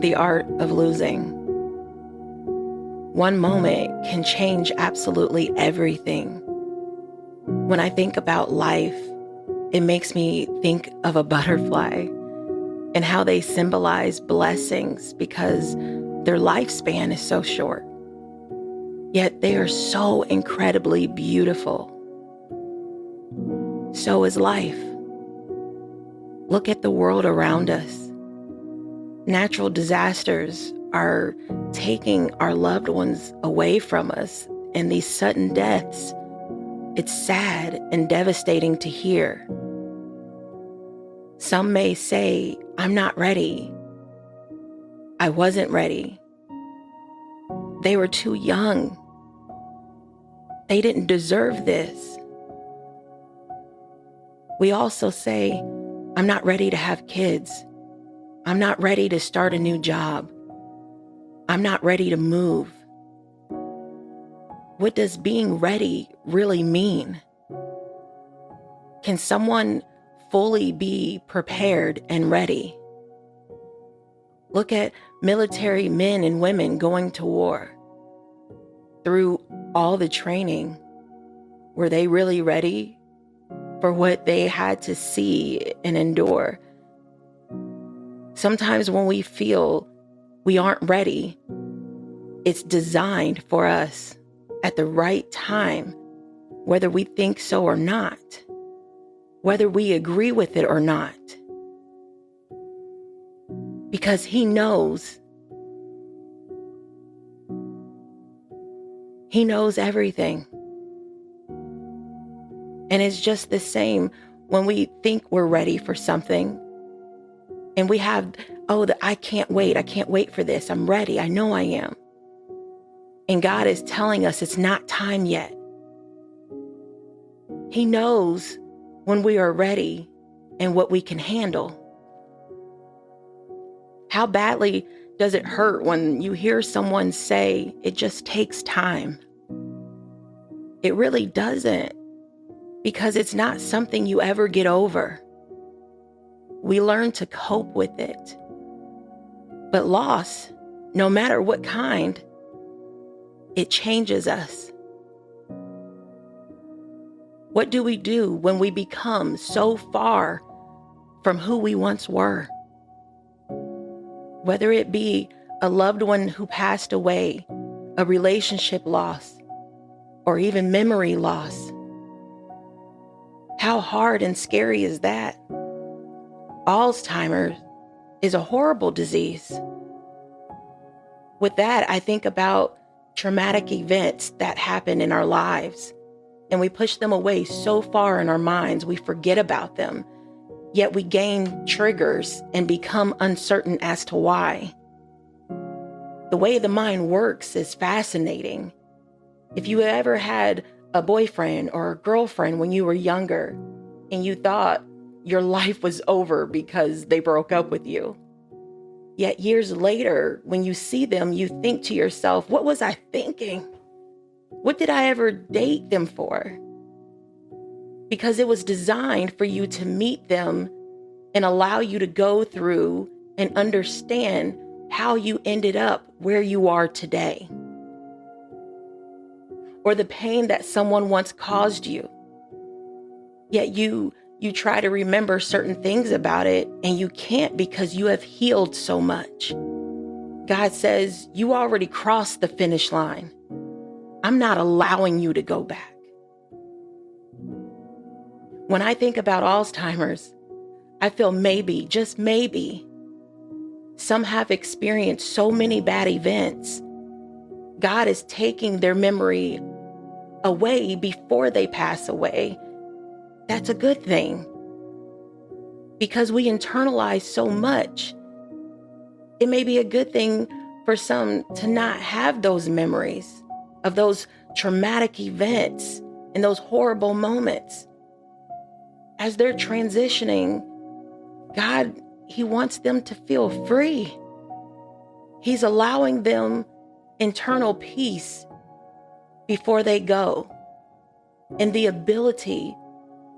The art of losing. One moment can change absolutely everything. When I think about life, it makes me think of a butterfly and how they symbolize blessings because their lifespan is so short. Yet they are so incredibly beautiful. So is life. Look at the world around us. Natural disasters are taking our loved ones away from us, and these sudden deaths, it's sad and devastating to hear. Some may say, I'm not ready. I wasn't ready. They were too young. They didn't deserve this. We also say, I'm not ready to have kids. I'm not ready to start a new job. I'm not ready to move. What does being ready really mean? Can someone fully be prepared and ready? Look at military men and women going to war. Through all the training, were they really ready for what they had to see and endure? Sometimes when we feel we aren't ready, it's designed for us at the right time, whether we think so or not, whether we agree with it or not. Because He knows. He knows everything. And it's just the same when we think we're ready for something and we have, I can't wait for this. I'm ready. I know I am. And God is telling us it's not time yet. He knows when we are ready and what we can handle. How badly does it hurt when you hear someone say it just takes time? It really doesn't, because it's not something you ever get over. We learn to cope with it. But loss, no matter what kind, it changes us. What do we do when we become so far from who we once were? Whether it be a loved one who passed away, a relationship loss, or even memory loss. How hard and scary is that? Alzheimer's is a horrible disease. With that, I think about traumatic events that happen in our lives, and we push them away so far in our minds, we forget about them, yet we gain triggers and become uncertain as to why. The way the mind works is fascinating. If you ever had a boyfriend or a girlfriend when you were younger and you thought your life was over because they broke up with you, yet years later, when you see them, you think to yourself, what was I thinking? What did I ever date them for? Because it was designed for you to meet them and allow you to go through and understand how you ended up where you are today. Or the pain that someone once caused you. Yet you try to remember certain things about it and you can't because you have healed so much. God says, you already crossed the finish line. I'm not allowing you to go back. When I think about Alzheimer's, I feel maybe, just maybe, some have experienced so many bad events. God is taking their memory away before they pass away. That's a good thing. Because we internalize so much. It may be a good thing for some to not have those memories of those traumatic events and those horrible moments. As they're transitioning, God, He wants them to feel free. He's allowing them internal peace before they go, and the ability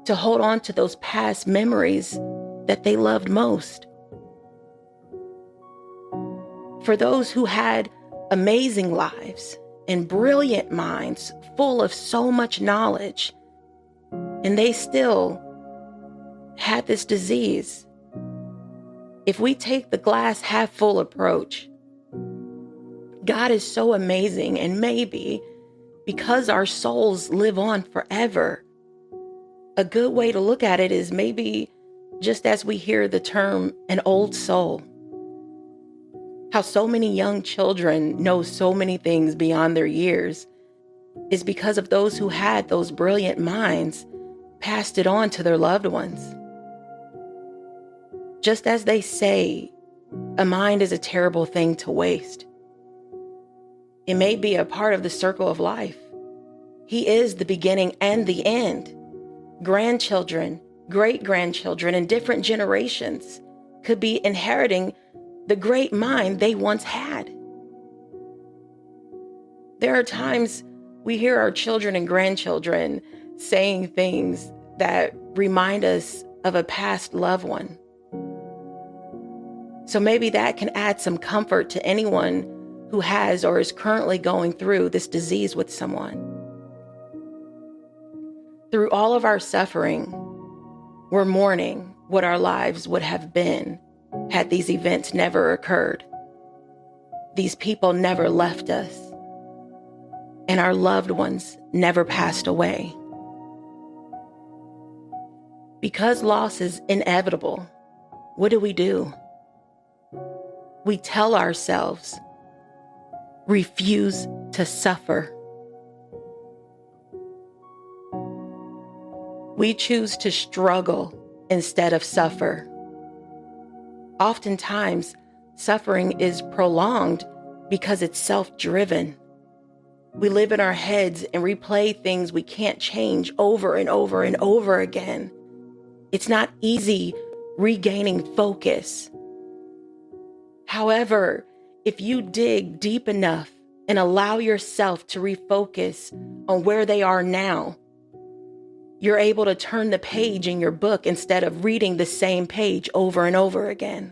to hold on to those past memories that they loved most. For those who had amazing lives and brilliant minds full of so much knowledge, and they still had this disease. If we take the glass half full approach, God is so amazing, and maybe because our souls live on forever, a good way to look at it is maybe just as we hear the term an old soul, how so many young children know so many things beyond their years is because of those who had those brilliant minds passed it on to their loved ones. Just as they say, a mind is a terrible thing to waste. It may be a part of the circle of life. He is the beginning and the end. Grandchildren, great-grandchildren, and different generations could be inheriting the great mind they once had. There are times we hear our children and grandchildren saying things that remind us of a past loved one. So maybe that can add some comfort to anyone who has or is currently going through this disease with someone. Through all of our suffering, we're mourning what our lives would have been had these events never occurred. These people never left us, and our loved ones never passed away. Because loss is inevitable, what do? We tell ourselves, refuse to suffer. We choose to struggle instead of suffer. Oftentimes, suffering is prolonged because it's self-driven. We live in our heads and replay things we can't change over and over and over again. It's not easy regaining focus. However, if you dig deep enough and allow yourself to refocus on where they are now, you're able to turn the page in your book instead of reading the same page over and over again.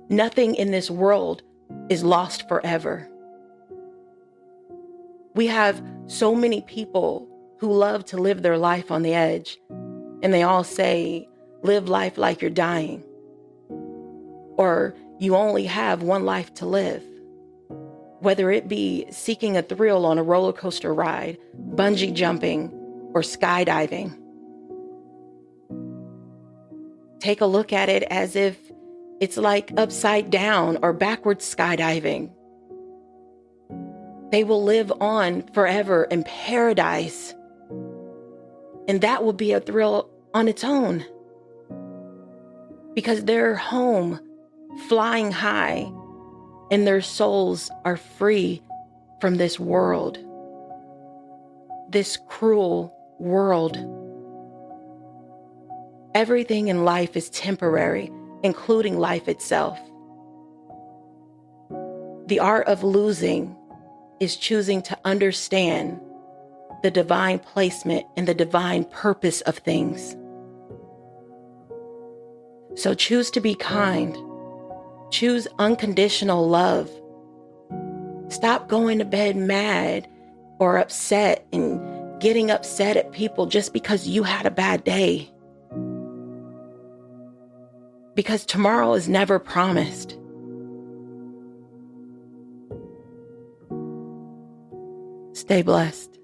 Nothing in this world is lost forever. We have so many people who love to live their life on the edge, and they all say, live life like you're dying, or you only have one life to live. Whether it be seeking a thrill on a roller coaster ride, bungee jumping, or skydiving. Take a look at it as if it's like upside down or backwards skydiving. They will live on forever in paradise, and that will be a thrill on its own, because they're home, flying high, and their souls are free from this world, this cruel world. Everything in life is temporary, including life itself. The art of losing is choosing to understand the divine placement and the divine purpose of things. So choose to be kind. Choose unconditional love. Stop going to bed mad or upset and getting upset at people just because you had a bad day. Because tomorrow is never promised. Stay blessed.